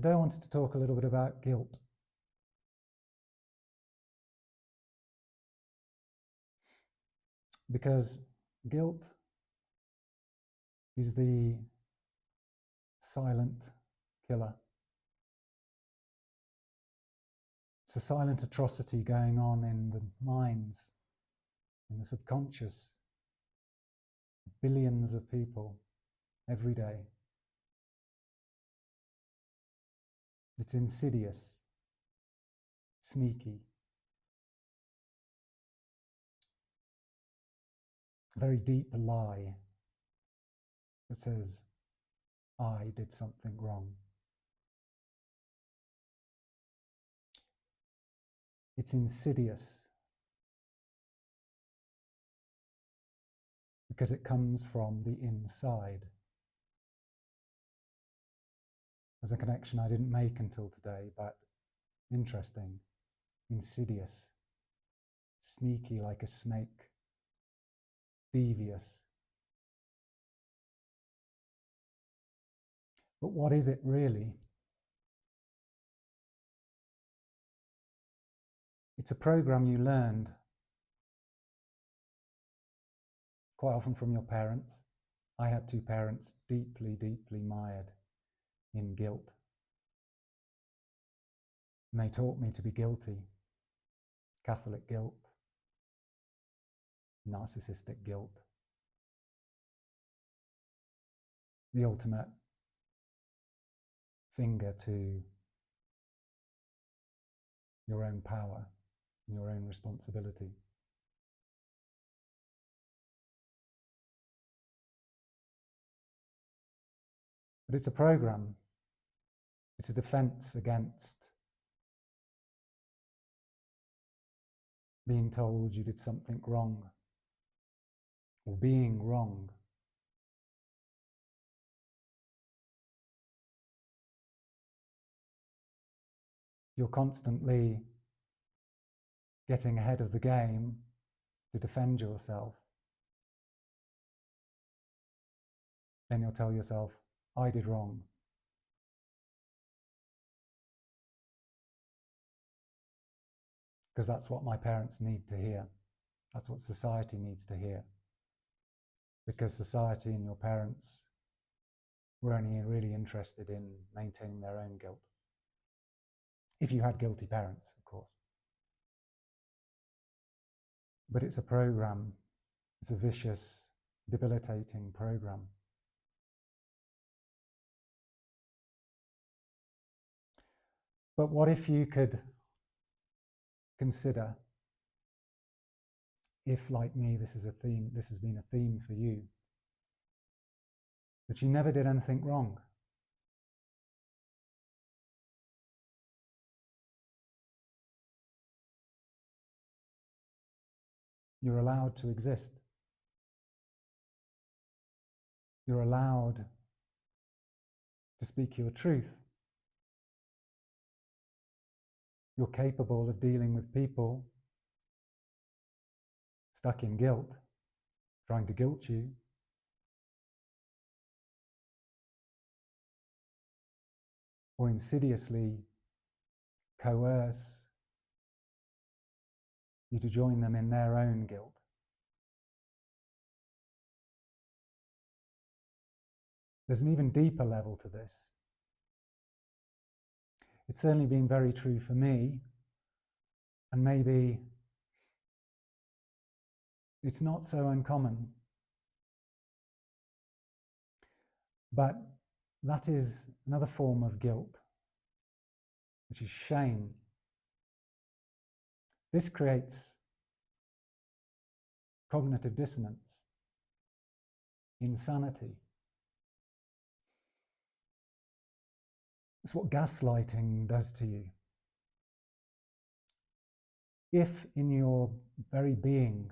Today I wanted to talk a little bit about guilt. Because guilt is the silent killer. It's a silent atrocity going on in the minds, in the subconscious, of billions of people every day. It's insidious, sneaky, a very deep lie that says, I did something wrong. It's insidious because it comes from the inside. There's a connection I didn't make until today, but interesting, insidious, sneaky like a snake, devious. But what is it really? It's a program you learned quite often from your parents. I had two parents deeply, deeply mired in guilt. And they taught me to be guilty. Catholic guilt, narcissistic guilt, the ultimate finger to your own power and your own responsibility. But it's a program. It's a defense against being told you did something wrong or being wrong. You're constantly getting ahead of the game to defend yourself. Then you'll tell yourself, I did wrong. Because that's what my parents need to hear. That's what society needs to hear. Because society and your parents were only really interested in maintaining their own guilt. If you had guilty parents, of course. But it's a program. It's a vicious, debilitating program. But what if you could consider, if like me this is a theme, this has been a theme for you, that you never did anything wrong. You're allowed to exist. You're allowed to speak your truth. You're capable of dealing with people stuck in guilt, trying to guilt you. Or insidiously coerce you to join them in their own guilt. There's an even deeper level to this. It's certainly been very true for me, and maybe it's not so uncommon. But that is another form of guilt, which is shame. This creates cognitive dissonance, insanity. It's what gaslighting does to you. If in your very being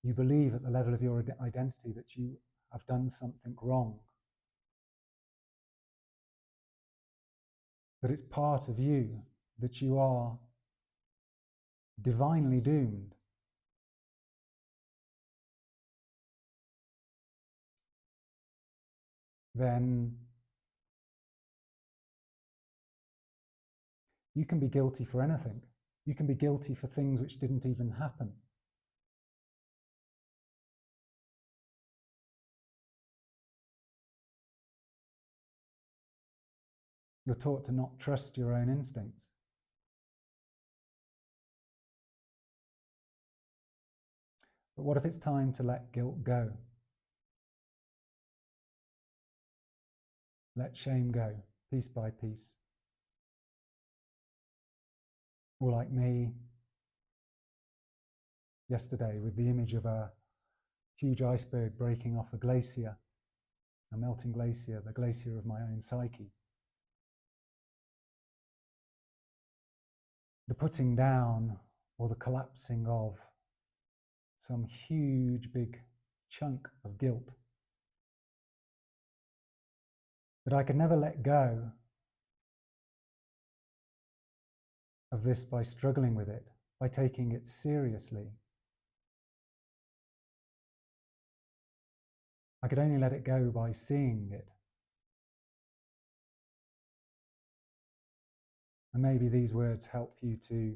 you believe at the level of your identity that you have done something wrong, that it's part of you, that you are divinely doomed, then You can be guilty for anything. You can be guilty for things which didn't even happen. You're taught to not trust your own instincts. But what if it's time to let guilt go? Let shame go, piece by piece. Or like me yesterday with the image of a huge iceberg breaking off a glacier, a melting glacier, the glacier of my own psyche. The putting down or the collapsing of some huge big chunk of guilt that I could never let go of this by struggling with it, by taking it seriously. I could only let it go by seeing it. And maybe these words help you to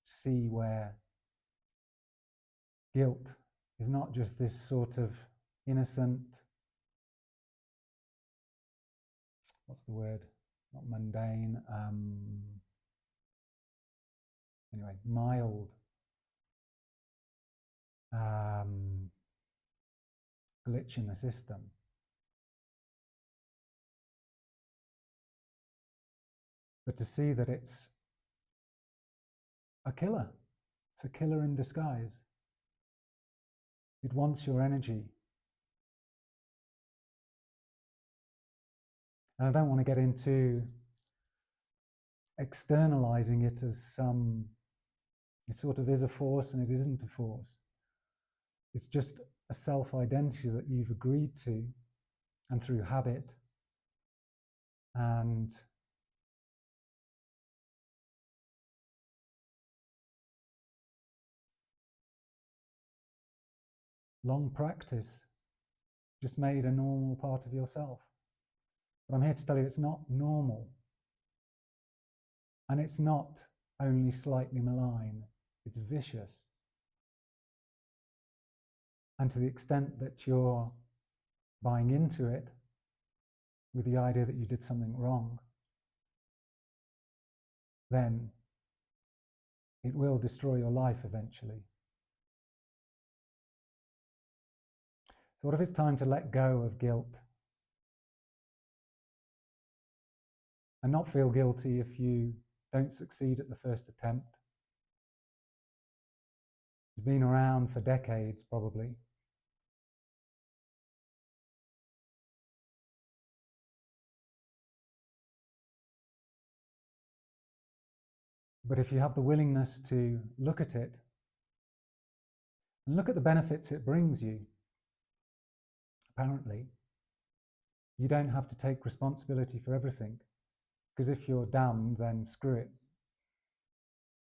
see where guilt is not just this sort of innocent, what's the word? Not mundane, anyway, mild glitch in the system. But to see that it's a killer. It's a killer in disguise. It wants your energy. And I don't want to get into externalizing it as some, it sort of is a force and it isn't a force. It's just a self-identity that you've agreed to, and through habit and long practice, just made a normal part of yourself. But I'm here to tell you it's not normal. And it's not only slightly malign, it's vicious. And to the extent that you're buying into it with the idea that you did something wrong, then it will destroy your life eventually. So what if it's time to let go of guilt? And not feel guilty if you don't succeed at the first attempt. It's been around for decades, probably. But if you have the willingness to look at it and look at the benefits it brings you, apparently, you don't have to take responsibility for everything. Because if you're damned, then screw it.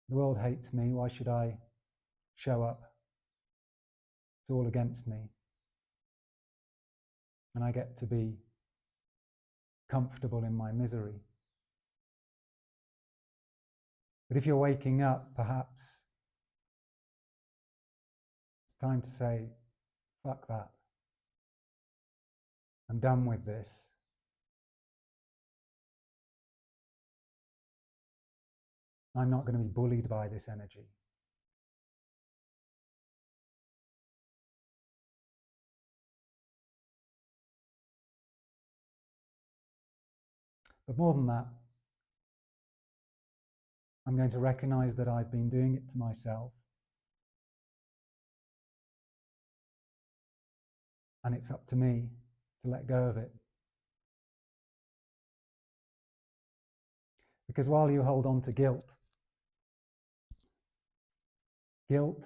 The world hates me, why should I show up? It's all against me. And I get to be comfortable in my misery. But if you're waking up, perhaps it's time to say, fuck that. I'm done with this. I'm not going to be bullied by this energy. But more than that, I'm going to recognize that I've been doing it to myself. And it's up to me to let go of it. Because while you hold on to guilt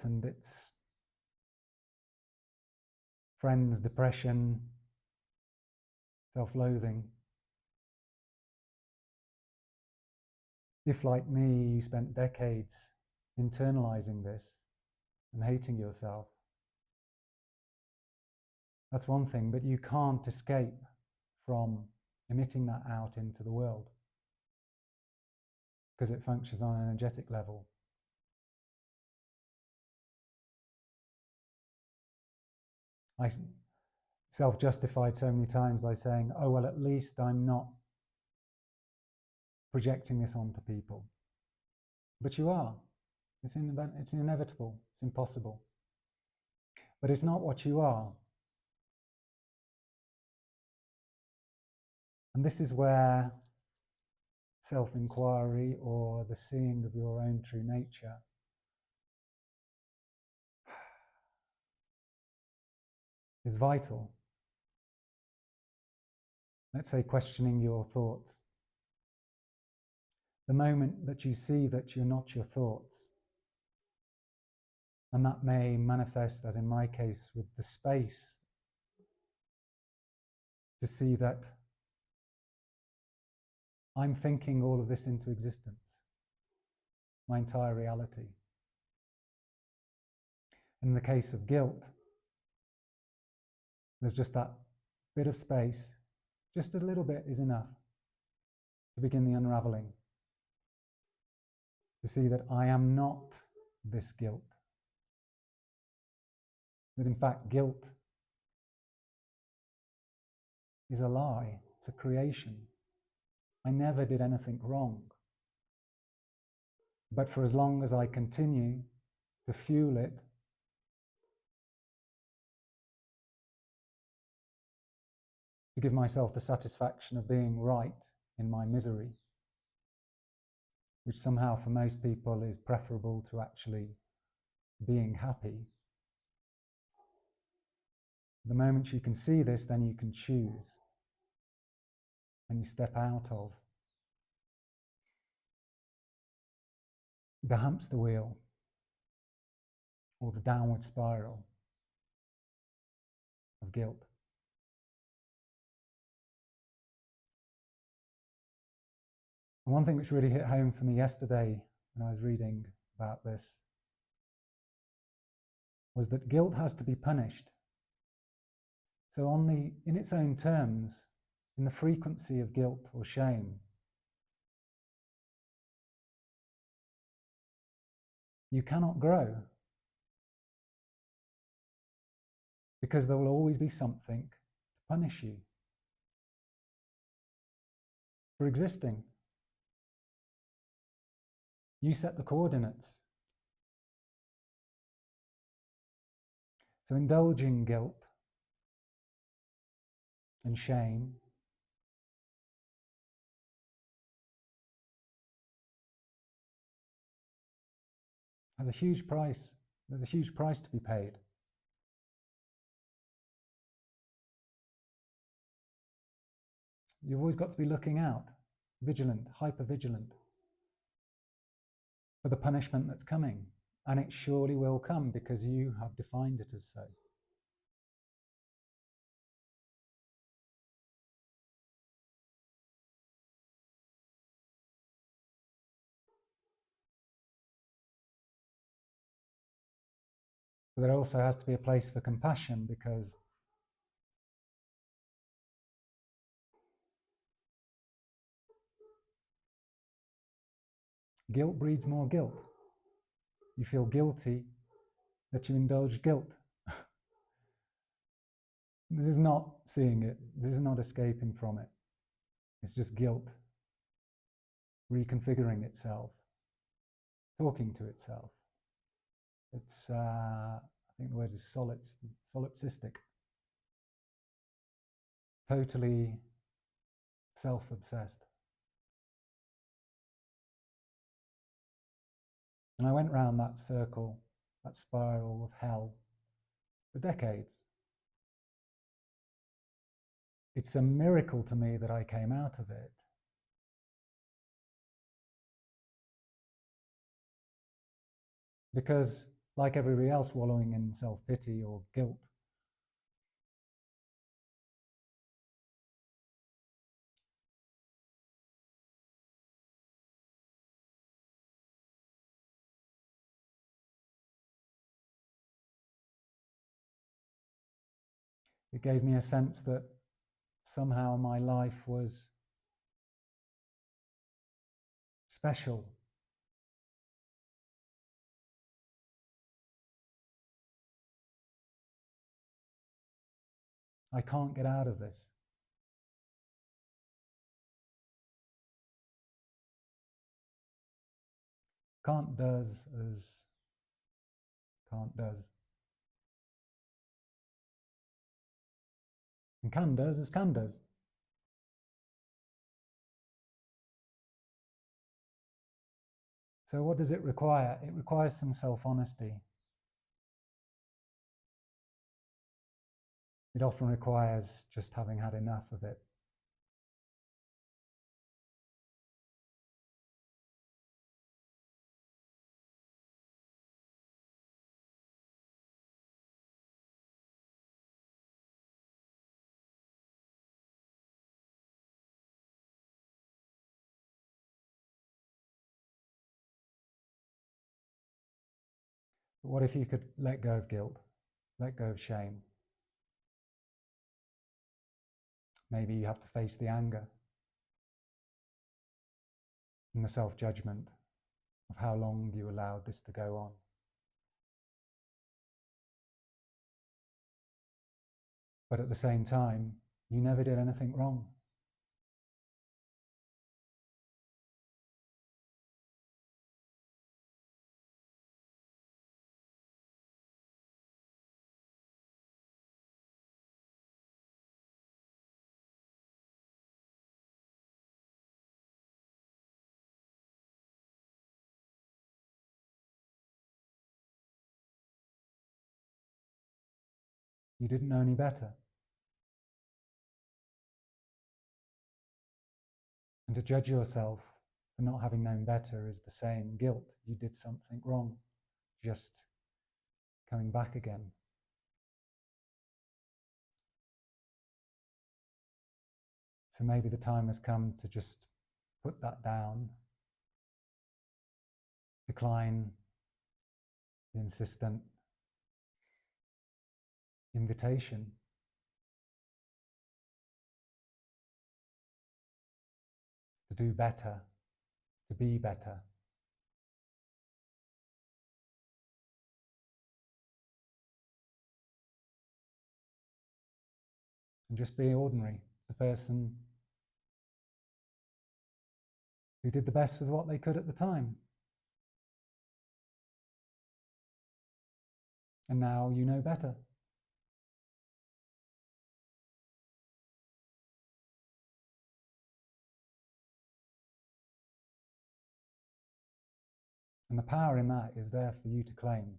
and its friends, depression, self-loathing, if, like me, you spent decades internalizing this and hating yourself, that's one thing, but you can't escape from emitting that out into the world. because it functions on an energetic level. I self-justified so many times by saying, oh, well, at least I'm not projecting this onto people. But you are. It's inevitable. It's impossible. But it's not what you are. And this is where self-inquiry or the seeing of your own true nature is vital. Let's say questioning your thoughts. The moment that you see that you're not your thoughts, and that may manifest, as in my case, with the space to see that I'm thinking all of this into existence, my entire reality. In the case of guilt, there's just that bit of space, just a little bit is enough to begin the unraveling, to see that I am not this guilt. That in fact, guilt is a lie, it's a creation. I never did anything wrong. But for as long as I continue to fuel it, to give myself the satisfaction of being right in my misery, which somehow for most people is preferable to actually being happy. The moment you can see this, then you can choose, and you step out of the hamster wheel or the downward spiral of guilt. And one thing which really hit home for me yesterday when I was reading about this was that guilt has to be punished. So in its own terms, in the frequency of guilt or shame, you cannot grow, because there will always be something to punish you for existing. You set the coordinates. So indulging guilt and shame has a huge price. There's a huge price to be paid. You've always got to be looking out, vigilant, hyper-vigilant, for the punishment that's coming. And it surely will come because you have defined it as so. But there also has to be a place for compassion, because guilt breeds more guilt. You feel guilty that you indulged guilt. This is not seeing it. This is not escaping from it. It's just guilt reconfiguring itself, talking to itself. It's, I think the word is solipsistic. Totally self-obsessed. And I went round that circle, that spiral of hell, for decades. It's a miracle to me that I came out of it. Because, like everybody else wallowing in self-pity or guilt, it gave me a sense that somehow my life was special. I can't get out of this. Can't does as can't does. And can does as can does. So what does it require? It requires some self-honesty. It often requires just having had enough of it. But what if you could let go of guilt, let go of shame? Maybe you have to face the anger and the self-judgment of how long you allowed this to go on. But at the same time, you never did anything wrong. You didn't know any better. And to judge yourself for not having known better is the same guilt. You did something wrong, just coming back again. So maybe the time has come to just put that down, decline the insistent invitation to do better, to be better. And just be ordinary, the person who did the best with what they could at the time. And now you know better. And the power in that is there for you to claim.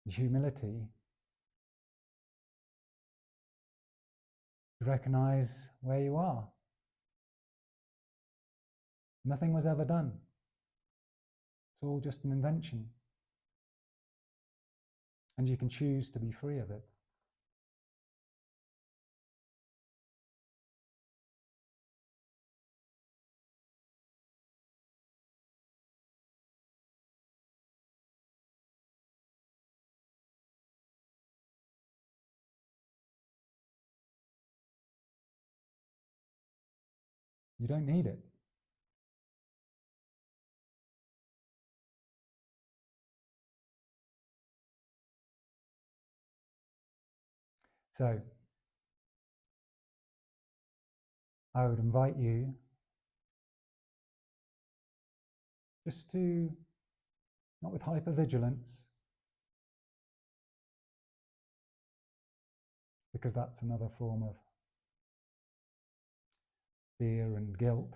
The humility to recognize where you are. Nothing was ever done. It's all just an invention. And you can choose to be free of it. You don't need it. So, I would invite you just to, not with hypervigilance, because that's another form of fear and guilt,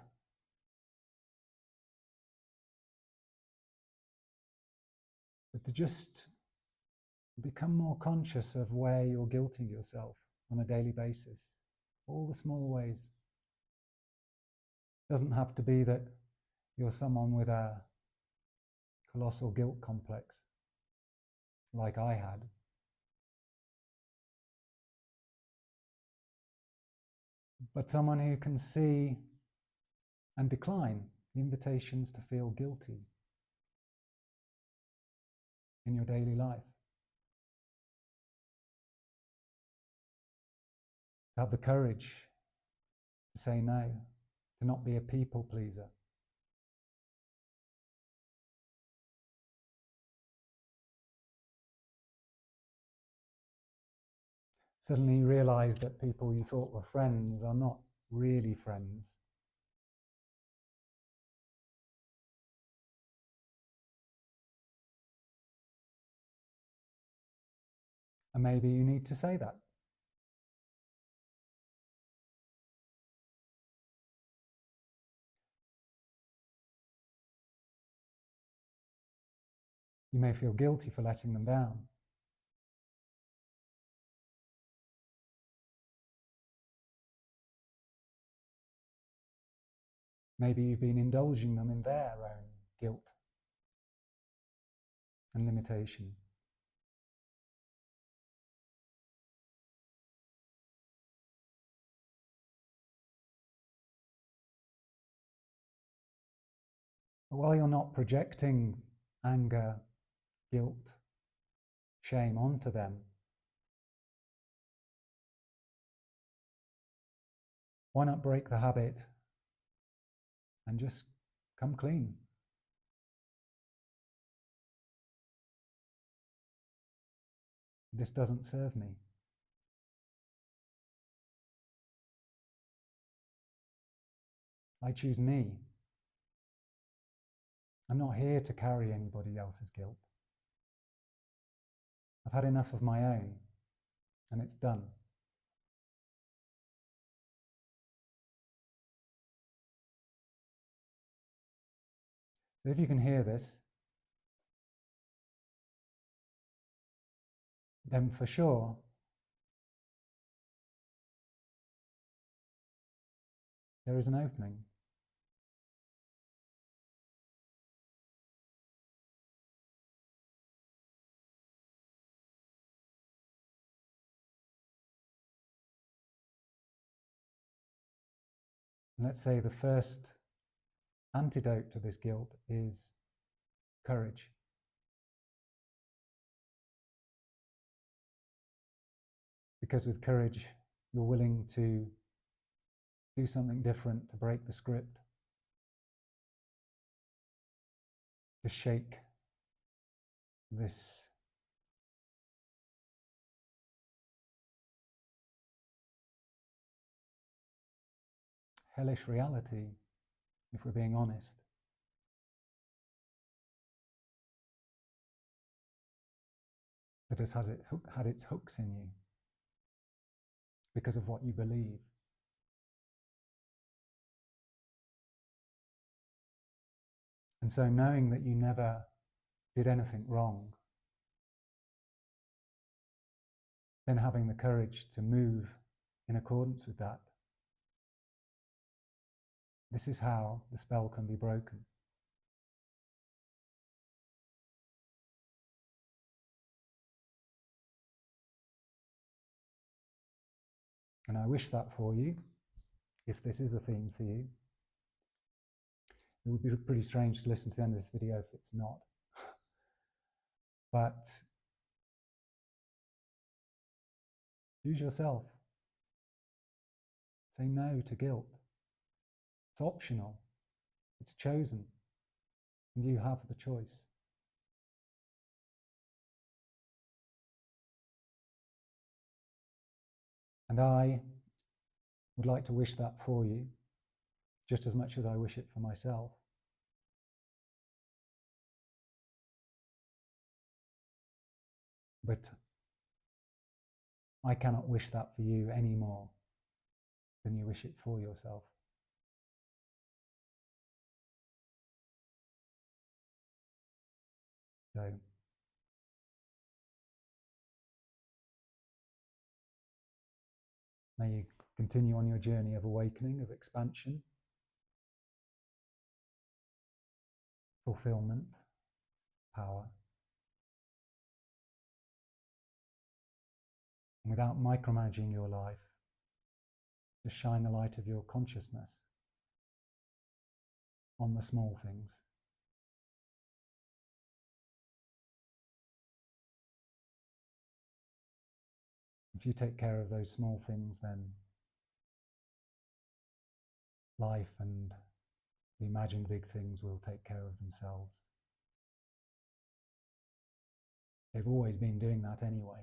but to just become more conscious of where you're guilting yourself on a daily basis, all the small ways. It doesn't have to be that you're someone with a colossal guilt complex, like I had. But someone who can see and decline the invitations to feel guilty in your daily life. to have the courage to say no, to not be a people pleaser. Suddenly you realize that people you thought were friends are not really friends. And maybe you need to say that. You may feel guilty for letting them down. Maybe you've been indulging them in their own guilt and limitation. But while you're not projecting anger, guilt, shame onto them, why not break the habit and just come clean? This doesn't serve me. I choose me. I'm not here to carry anybody else's guilt. I've had enough of my own, and it's done. So if you can hear this, then for sure, there is an opening. And let's say the first antidote to this guilt is courage. Because with courage, you're willing to do something different, to break the script, to shake this hellish reality, if we're being honest. That has had its hooks in you because of what you believe. And so knowing that you never did anything wrong, then having the courage to move in accordance with that, this is how the spell can be broken. And I wish that for you, if this is a theme for you. It would be pretty strange to listen to the end of this video if it's not. But choose yourself. Say no to guilt. It's optional. It's chosen. And you have the choice. And I would like to wish that for you, just as much as I wish it for myself. But I cannot wish that for you any more than you wish it for yourself. So, may you continue on your journey of awakening, of expansion, fulfillment, power. And without micromanaging your life, just shine the light of your consciousness on the small things. If you take care of those small things, then life and the imagined big things will take care of themselves. They've always been doing that anyway.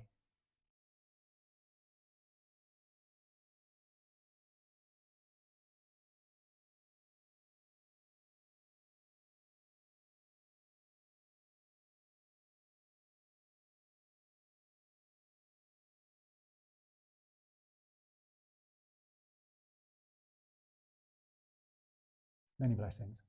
Many blessings.